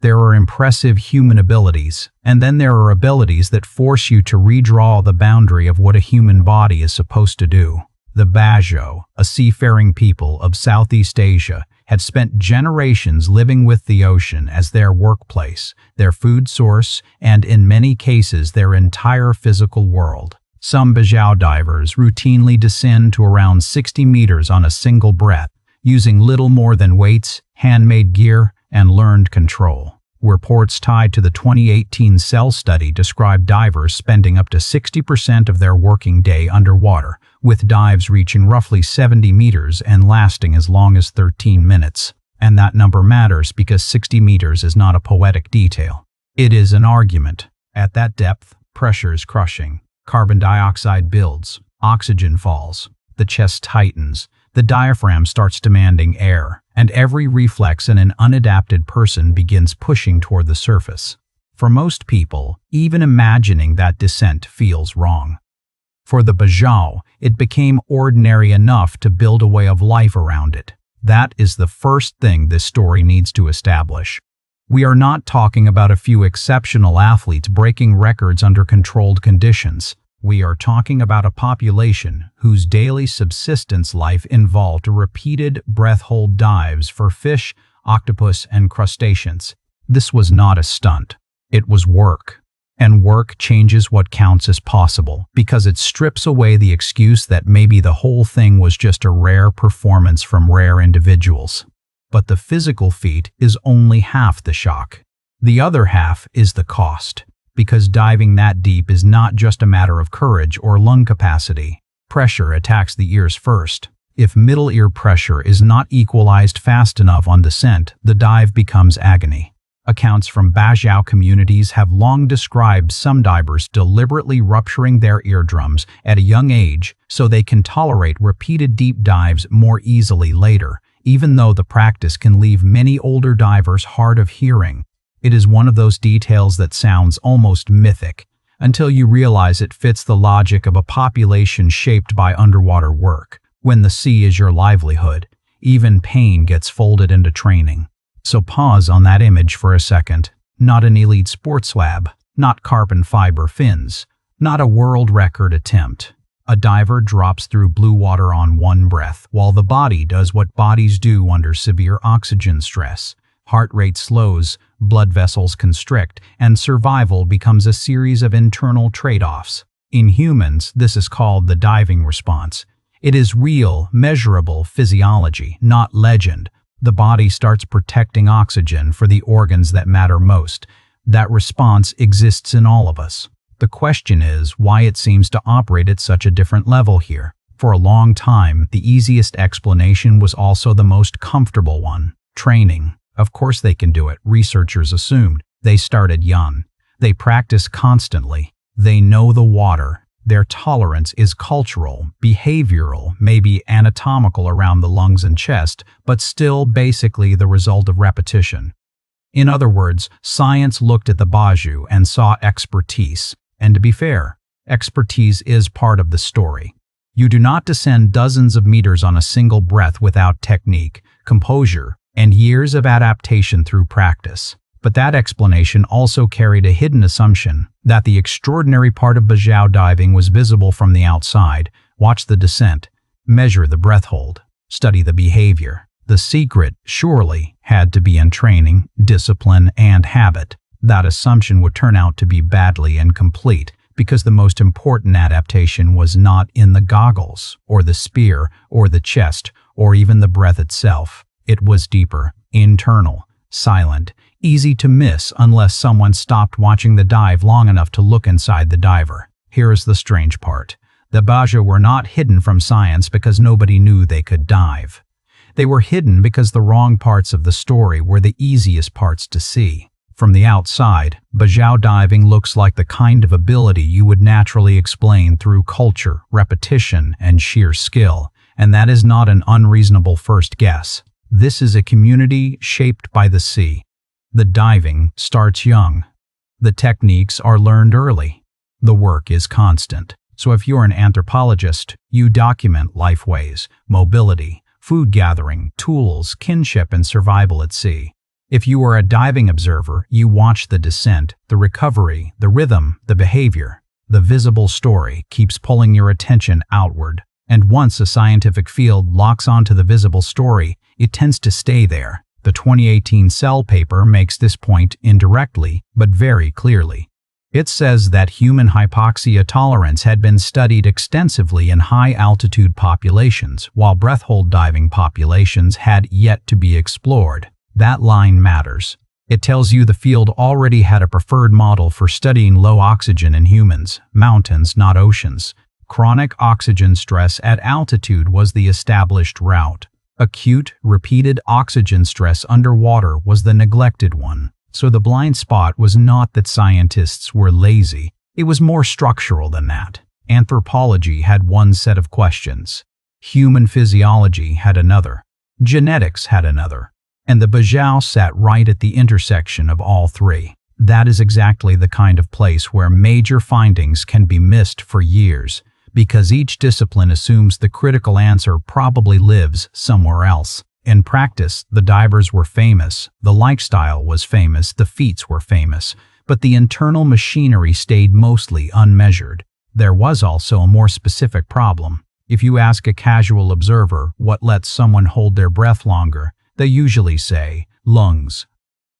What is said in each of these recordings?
There are impressive human abilities, and then there are abilities that force you to redraw the boundary of what a human body is supposed to do. The BAJAU, a seafaring people of Southeast Asia, had spent generations living with the ocean as their workplace, their food source, and in many cases their entire physical world. Some BAJAU divers routinely descend to around 60 meters on a single breath, using little more than weights, handmade gear, and learned control. Reports tied to the 2018 Cell study describe divers spending up to 60% of their working day underwater, with dives reaching roughly 70 meters and lasting as long as 13 minutes. And that number matters because 60 meters is not a poetic detail. It is an argument. At that depth, pressure is crushing. Carbon dioxide builds, oxygen falls, the chest tightens, the diaphragm starts demanding air, and every reflex in an unadapted person begins pushing toward the surface. For most people, even imagining that descent feels wrong. For the BAJAU, it became ordinary enough to build a way of life around it. That is the first thing this story needs to establish. We are not talking about a few exceptional athletes breaking records under controlled conditions. We are talking about a population whose daily subsistence life involved repeated breath-hold dives for fish, octopus, and crustaceans. This was not a stunt. It was work. And work changes what counts as possible, because it strips away the excuse that maybe the whole thing was just a rare performance from rare individuals. But the physical feat is only half the shock. The other half is the cost. Because diving that deep is not just a matter of courage or lung capacity. Pressure attacks the ears first. If middle ear pressure is not equalized fast enough on descent, the dive becomes agony. Accounts from BAJAU communities have long described some divers deliberately rupturing their eardrums at a young age so they can tolerate repeated deep dives more easily later, even though the practice can leave many older divers hard of hearing. It is one of those details that sounds almost mythic, until you realize it fits the logic of a population shaped by underwater work. When the sea is your livelihood, even pain gets folded into training. So pause on that image for a second. Not an elite sports lab, not carbon fiber fins, not a world record attempt. A diver drops through blue water on one breath, while the body does what bodies do under severe oxygen stress. Heart rate slows, blood vessels constrict, and survival becomes a series of internal trade-offs. In humans, this is called the diving response. It is real, measurable physiology, not legend. The body starts protecting oxygen for the organs that matter most. That response exists in all of us. The question is why it seems to operate at such a different level here. For a long time, the easiest explanation was also the most comfortable one: training. Of course they can do it, researchers assumed. They started young. They practice constantly. They know the water. Their tolerance is cultural, behavioral, maybe anatomical around the lungs and chest, but still basically the result of repetition. In other words, science looked at the BAJAU and saw expertise. And to be fair, expertise is part of the story. You do not descend dozens of meters on a single breath without technique, composure, and years of adaptation through practice. But that explanation also carried a hidden assumption that the extraordinary part of BAJAU diving was visible from the outside. Watch the descent, measure the breath hold, study the behavior. The secret, surely, had to be in training, discipline, and habit. That assumption would turn out to be badly incomplete, because the most important adaptation was not in the goggles, or the spear, or the chest, or even the breath itself. It was deeper, internal, silent, easy to miss unless someone stopped watching the dive long enough to look inside the diver. Here is the strange part. The BAJAU were not hidden from science because nobody knew they could dive. They were hidden because the wrong parts of the story were the easiest parts to see. From the outside, BAJAU diving looks like the kind of ability you would naturally explain through culture, repetition, and sheer skill, and that is not an unreasonable first guess. This is a community shaped by the sea. The diving starts young. The techniques are learned early. The work is constant. So if you're an anthropologist, you document lifeways, mobility, food gathering, tools, kinship, and survival at sea. If you are a diving observer, you watch the descent, the recovery, the rhythm, the behavior. The visible story keeps pulling your attention outward, and once a scientific field locks onto the visible story, it tends to stay there. The 2018 Cell paper makes this point indirectly, but very clearly. It says that human hypoxia tolerance had been studied extensively in high-altitude populations, while breath-hold diving populations had yet to be explored. That line matters. It tells you the field already had a preferred model for studying low oxygen in humans, mountains, not oceans. Chronic oxygen stress at altitude was the established route. Acute, repeated oxygen stress underwater was the neglected one. So the blind spot was not that scientists were lazy. It was more structural than that. Anthropology had one set of questions. Human physiology had another. Genetics had another. And the BAJAU sat right at the intersection of all three. That is exactly the kind of place where major findings can be missed for years, because each discipline assumes the critical answer probably lives somewhere else. In practice, the divers were famous, the lifestyle was famous, the feats were famous, but the internal machinery stayed mostly unmeasured. There was also a more specific problem. If you ask a casual observer what lets someone hold their breath longer, they usually say, lungs.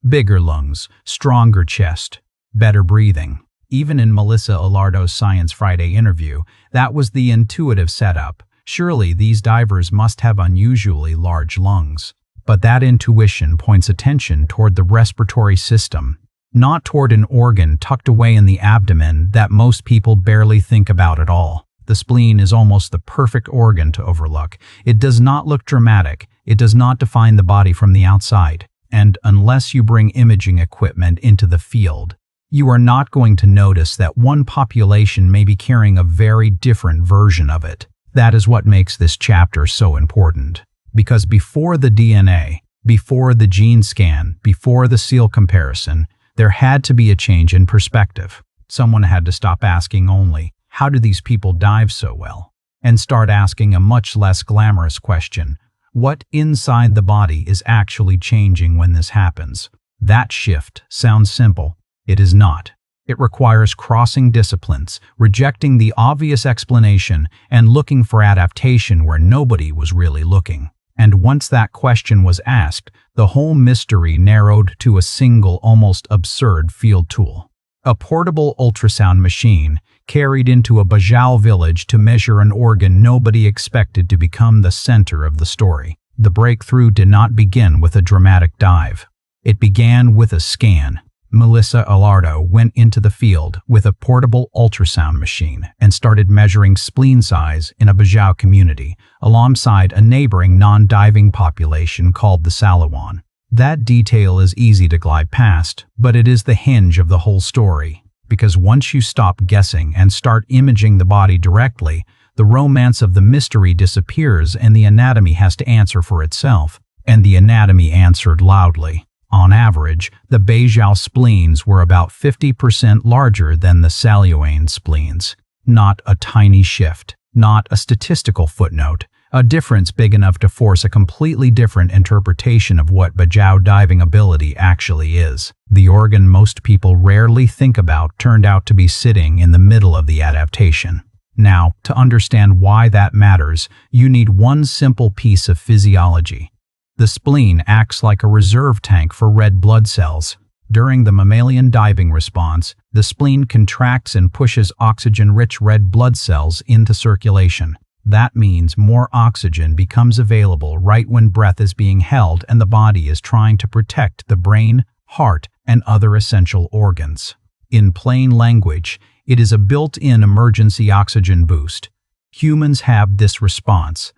Bigger lungs, stronger chest, better breathing. Even in Melissa Alardo's Science Friday interview, that was the intuitive setup. Surely these divers must have unusually large lungs. But that intuition points attention toward the respiratory system, not toward an organ tucked away in the abdomen that most people barely think about at all. The spleen is almost the perfect organ to overlook. It does not look dramatic. It does not define the body from the outside. And unless you bring imaging equipment into the field, you are not going to notice that one population may be carrying a very different version of it. That is what makes this chapter so important. Because before the DNA, before the gene scan, before the seal comparison, there had to be a change in perspective. Someone had to stop asking only, how do these people dive so well? And start asking a much less glamorous question, what inside the body is actually changing when this happens? That shift sounds simple. It is not. It requires crossing disciplines, rejecting the obvious explanation, and looking for adaptation where nobody was really looking. And once that question was asked, the whole mystery narrowed to a single, almost absurd field tool. A portable ultrasound machine carried into a BAJAU village to measure an organ nobody expected to become the center of the story. The breakthrough did not begin with a dramatic dive. It began with a scan. Melissa Alardo went into the field with a portable ultrasound machine and started measuring spleen size in a BAJAU community alongside a neighboring non-diving population called the Salawan. That detail is easy to glide past, but it is the hinge of the whole story, because once you stop guessing and start imaging the body directly, the romance of the mystery disappears and the anatomy has to answer for itself. And the anatomy answered loudly. On average, the BAJAU spleens were about 50% larger than the Salawan spleens. Not a tiny shift, not a statistical footnote, a difference big enough to force a completely different interpretation of what BAJAU diving ability actually is. The organ most people rarely think about turned out to be sitting in the middle of the adaptation. Now, to understand why that matters, you need one simple piece of physiology. The spleen acts like a reserve tank for red blood cells. During the mammalian diving response, the spleen contracts and pushes oxygen-rich red blood cells into circulation. That means more oxygen becomes available right when breath is being held and the body is trying to protect the brain, heart, and other essential organs. In plain language, it is a built-in emergency oxygen boost. Humans have this response.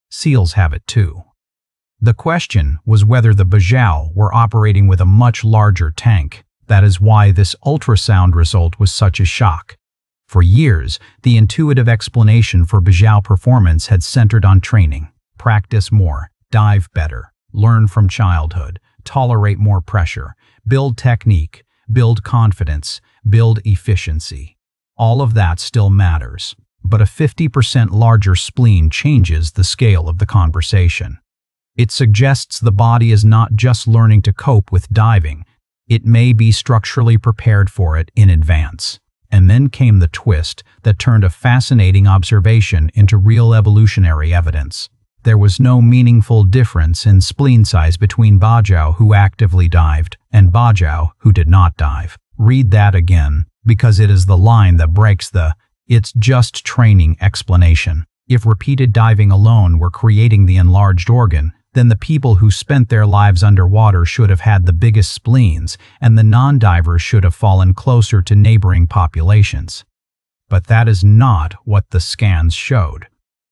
Seals have it too. The question was whether the BAJAU were operating with a much larger tank. That is why this ultrasound result was such a shock. For years, the intuitive explanation for BAJAU performance had centered on training. Practice more, dive better, learn from childhood, tolerate more pressure, build technique, build confidence, build efficiency. All of that still matters, but a 50% larger spleen changes the scale of the conversation. It suggests the body is not just learning to cope with diving, it may be structurally prepared for it in advance. And then came the twist that turned a fascinating observation into real evolutionary evidence. There was no meaningful difference in spleen size between BAJAU who actively dived and BAJAU who did not dive. Read that again, because it is the line that breaks the "it's just training" explanation. If repeated diving alone were creating the enlarged organ, then the people who spent their lives underwater should have had the biggest spleens, and the non-divers should have fallen closer to neighboring populations. But that is not what the scans showed.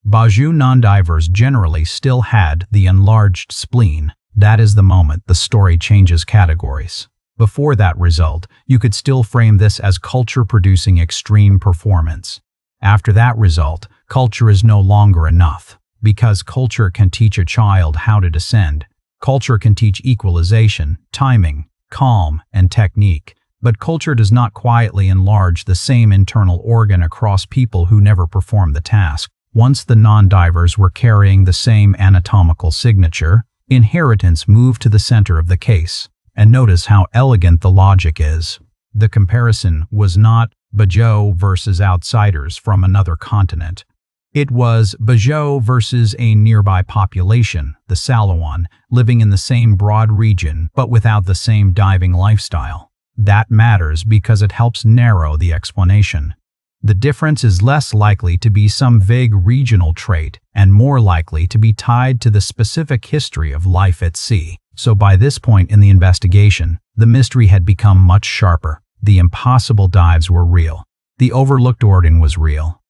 BAJAU non-divers generally still had the enlarged spleen. That is the moment the story changes categories. Before that result, you could still frame this as culture producing extreme performance. After that result, culture is no longer enough. Because culture can teach a child how to descend. Culture can teach equalization, timing, calm, and technique. But culture does not quietly enlarge the same internal organ across people who never perform the task. Once the non-divers were carrying the same anatomical signature, inheritance moved to the center of the case. And notice how elegant the logic is. The comparison was not BAJAU versus outsiders from another continent. It was BAJAU versus a nearby population, the Salawan, living in the same broad region but without the same diving lifestyle. That matters because it helps narrow the explanation. The difference is less likely to be some vague regional trait and more likely to be tied to the specific history of life at sea. So by this point in the investigation, the mystery had become much sharper. The impossible dives were real. The overlooked organ was real.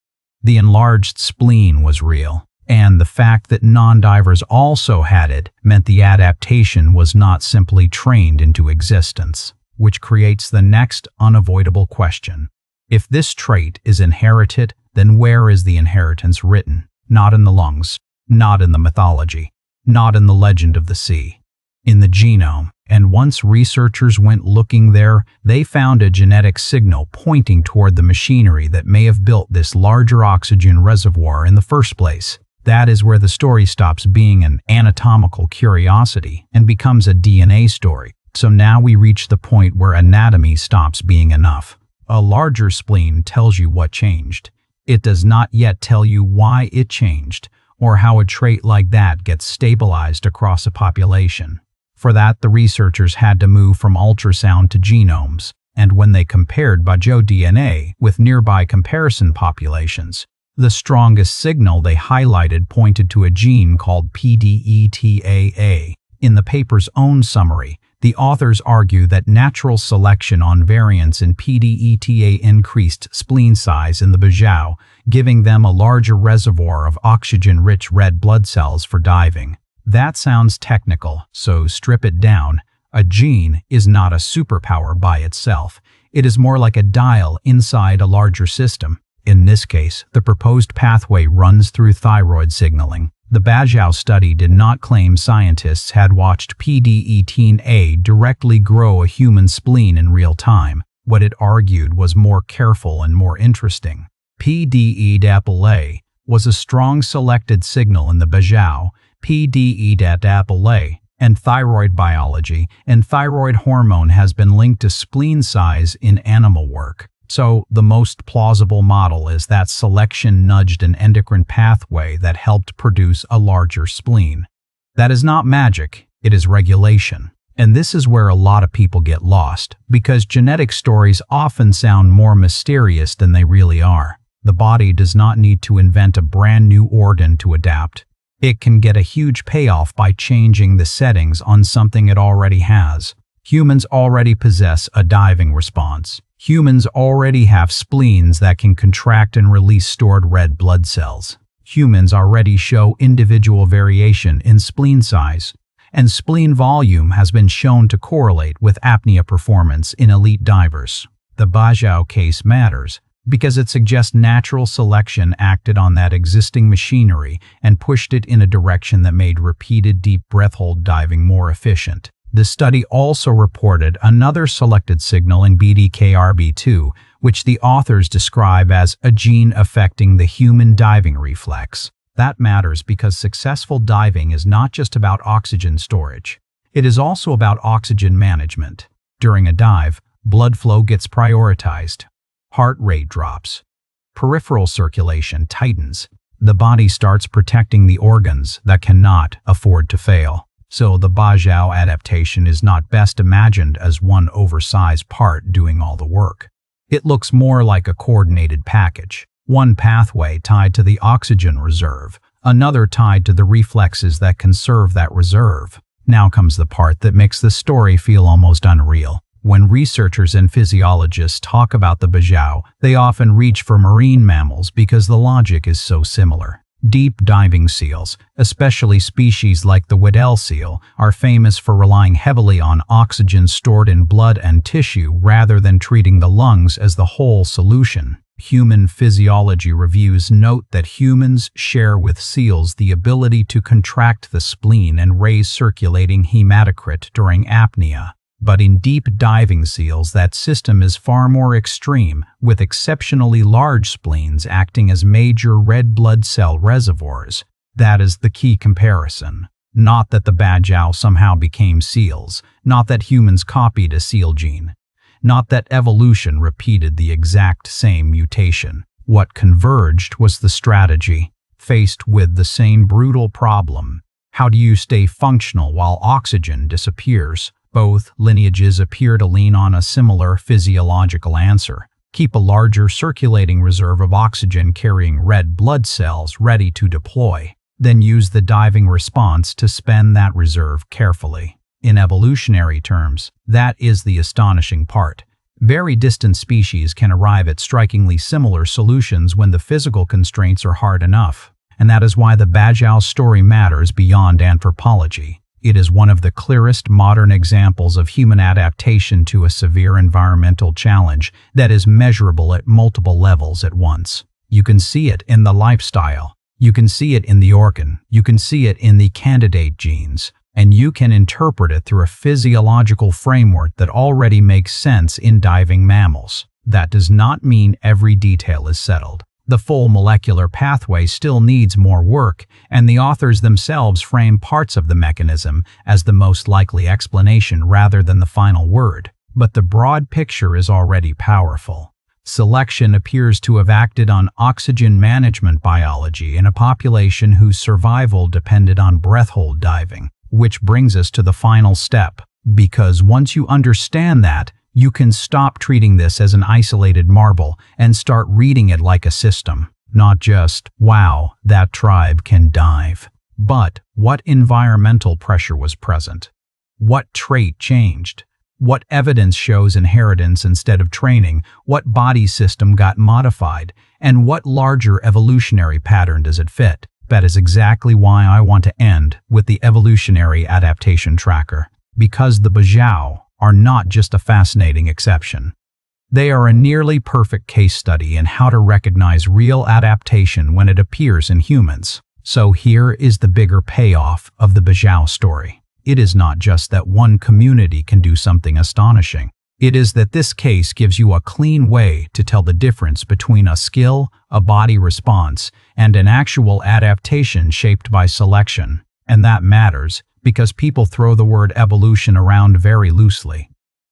The enlarged spleen was real, and the fact that non-divers also had it meant the adaptation was not simply trained into existence, which creates the next unavoidable question. If this trait is inherited, then where is the inheritance written? Not in the lungs, not in the mythology, not in the legend of the sea. In the genome. And once researchers went looking there, they found a genetic signal pointing toward the machinery that may have built this larger oxygen reservoir in the first place. That is where the story stops being an anatomical curiosity and becomes a DNA story. So now we reach the point where anatomy stops being enough. A larger spleen tells you what changed. It does not yet tell you why it changed, or how a trait like that gets stabilized across a population. For that, the researchers had to move from ultrasound to genomes, and when they compared BAJAU DNA with nearby comparison populations, the strongest signal they highlighted pointed to a gene called PDETAA. In the paper's own summary, the authors argue that natural selection on variants in PDETA increased spleen size in the BAJAU, giving them a larger reservoir of oxygen-rich red blood cells for diving. That sounds technical, so strip it down. A gene is not a superpower by itself. It is more like a dial inside a larger system. In this case, the proposed pathway runs through thyroid signaling. The BAJAU study did not claim scientists had watched PDETA directly grow a human spleen in real time. What it argued was more careful and more interesting. PDETA was a strong selected signal in the BAJAU, PDETA, and thyroid biology, and thyroid hormone has been linked to spleen size in animal work. So the most plausible model is that selection nudged an endocrine pathway that helped produce a larger spleen. That is not magic, it is regulation. And this is where a lot of people get lost, because genetic stories often sound more mysterious than they really are. The body does not need to invent a brand new organ to adapt. It can get a huge payoff by changing the settings on something it already has. Humans already possess a diving response. Humans already have spleens that can contract and release stored red blood cells. Humans already show individual variation in spleen size, and spleen volume has been shown to correlate with apnea performance in elite divers. The BAJAU case matters because it suggests natural selection acted on that existing machinery and pushed it in a direction that made repeated deep breath-hold diving more efficient. The study also reported another selected signal in BDKRB2, which the authors describe as a gene affecting the human diving reflex. That matters because successful diving is not just about oxygen storage. It is also about oxygen management. During a dive, blood flow gets prioritized. Heart rate drops. Peripheral circulation tightens. The body starts protecting the organs that cannot afford to fail. So the BAJAU adaptation is not best imagined as one oversized part doing all the work. It looks more like a coordinated package. One pathway tied to the oxygen reserve, another tied to the reflexes that conserve that reserve. Now comes the part that makes the story feel almost unreal. When researchers and physiologists talk about the BAJAU, they often reach for marine mammals because the logic is so similar. Deep diving seals, especially species like the Weddell seal, are famous for relying heavily on oxygen stored in blood and tissue rather than treating the lungs as the whole solution. Human physiology reviews note that humans share with seals the ability to contract the spleen and raise circulating hematocrit during apnea. But in deep diving seals, that system is far more extreme, with exceptionally large spleens acting as major red blood cell reservoirs. That is the key comparison. Not that the BAJAU somehow became seals, not that humans copied a seal gene, not that evolution repeated the exact same mutation. What converged was the strategy. Faced with the same brutal problem, how do you stay functional while oxygen disappears? Both lineages appear to lean on a similar physiological answer. Keep a larger circulating reserve of oxygen-carrying red blood cells ready to deploy. Then use the diving response to spend that reserve carefully. In evolutionary terms, that is the astonishing part. Very distant species can arrive at strikingly similar solutions when the physical constraints are hard enough. And that is why the BAJAU story matters beyond anthropology. It is one of the clearest modern examples of human adaptation to a severe environmental challenge that is measurable at multiple levels at once. You can see it in the lifestyle. You can see it in the organ. You can see it in the candidate genes. And you can interpret it through a physiological framework that already makes sense in diving mammals. That does not mean every detail is settled. The full molecular pathway still needs more work, and the authors themselves frame parts of the mechanism as the most likely explanation rather than the final word. But the broad picture is already powerful. Selection appears to have acted on oxygen management biology in a population whose survival depended on breath-hold diving, which brings us to the final step. Because once you understand that, you can stop treating this as an isolated marble and start reading it like a system. Not just, wow, that tribe can dive. But what environmental pressure was present? What trait changed? What evidence shows inheritance instead of training? What body system got modified? And what larger evolutionary pattern does it fit? That is exactly why I want to end with the evolutionary adaptation tracker. Because the BAJAU are not just a fascinating exception. They are a nearly perfect case study in how to recognize real adaptation when it appears in humans. So here is the bigger payoff of the BAJAU story. It is not just that one community can do something astonishing. It is that this case gives you a clean way to tell the difference between a skill, a body response, and an actual adaptation shaped by selection. And that matters, because people throw the word evolution around very loosely.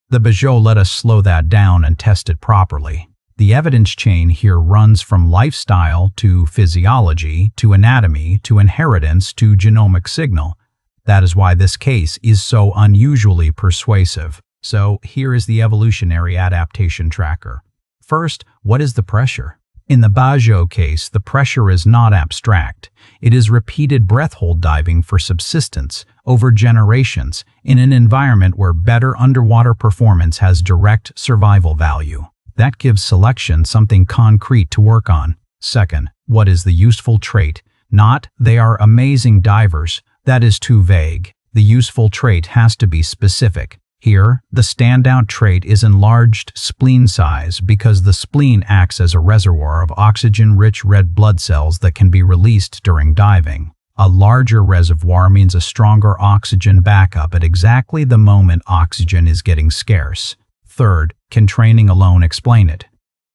The BAJAU let us slow that down and test it properly. The evidence chain here runs from lifestyle to physiology to anatomy to inheritance to genomic signal. That is why this case is so unusually persuasive. So here is the evolutionary adaptation tracker. First, what is the pressure? In the BAJAU case, the pressure is not abstract. It is repeated breath-hold diving for subsistence over generations in an environment where better underwater performance has direct survival value. That gives selection something concrete to work on. Second, what is the useful trait? Not, they are amazing divers. That is too vague. The useful trait has to be specific. Here, the standout trait is enlarged spleen size because the spleen acts as a reservoir of oxygen-rich red blood cells that can be released during diving. A larger reservoir means a stronger oxygen backup at exactly the moment oxygen is getting scarce. Third, can training alone explain it?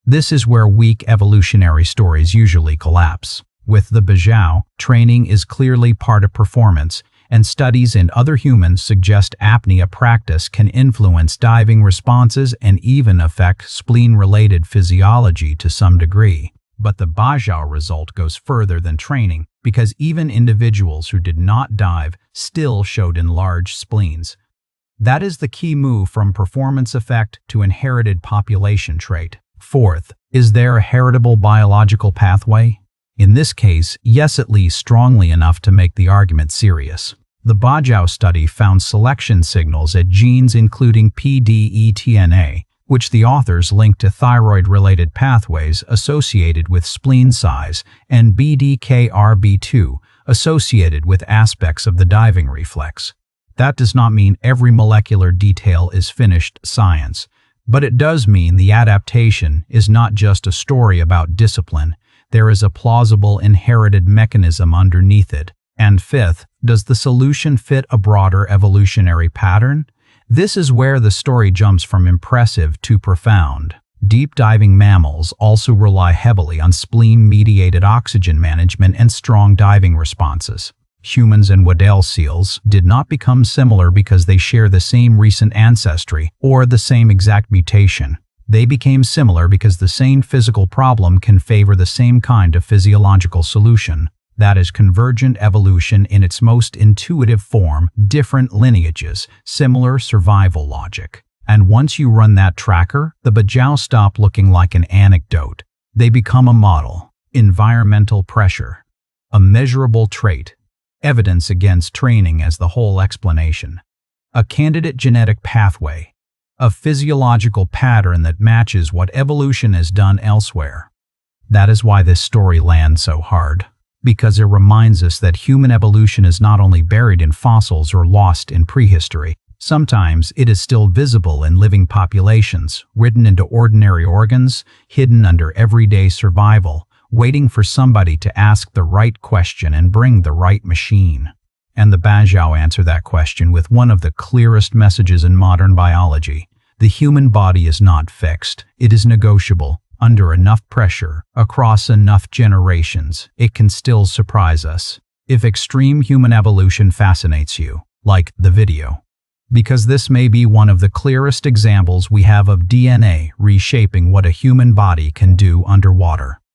This is where weak evolutionary stories usually collapse. With the BAJAU, training is clearly part of performance, and studies in other humans suggest apnea practice can influence diving responses and even affect spleen-related physiology to some degree. But the BAJAU result goes further than training, because even individuals who did not dive still showed enlarged spleens. That is the key move from performance effect to inherited population trait. Fourth, is there a heritable biological pathway? In this case, yes, at least strongly enough to make the argument serious. The BAJAU study found selection signals at genes including PDETNA, which the authors linked to thyroid-related pathways associated with spleen size, and BDKRB2, associated with aspects of the diving reflex. That does not mean every molecular detail is finished science, but it does mean the adaptation is not just a story about discipline. There is a plausible inherited mechanism underneath it. And fifth, does the solution fit a broader evolutionary pattern? This is where the story jumps from impressive to profound. Deep-diving mammals also rely heavily on spleen-mediated oxygen management and strong diving responses. Humans and Weddell seals did not become similar because they share the same recent ancestry or the same exact mutation. They became similar because the same physical problem can favor the same kind of physiological solution. That is convergent evolution in its most intuitive form, different lineages, similar survival logic. And once you run that tracker, the BAJAU stop looking like an anecdote. They become a model. Environmental pressure. A measurable trait. Evidence against training as the whole explanation. A candidate genetic pathway. A physiological pattern that matches what evolution has done elsewhere. That is why this story lands so hard. Because it reminds us that human evolution is not only buried in fossils or lost in prehistory. Sometimes it is still visible in living populations, written into ordinary organs, hidden under everyday survival, waiting for somebody to ask the right question and bring the right machine. And the BAJAU answer that question with one of the clearest messages in modern biology. The human body is not fixed. It is negotiable. Under enough pressure, across enough generations, it can still surprise us. If extreme human evolution fascinates you, like the video. Because this may be one of the clearest examples we have of DNA reshaping what a human body can do underwater.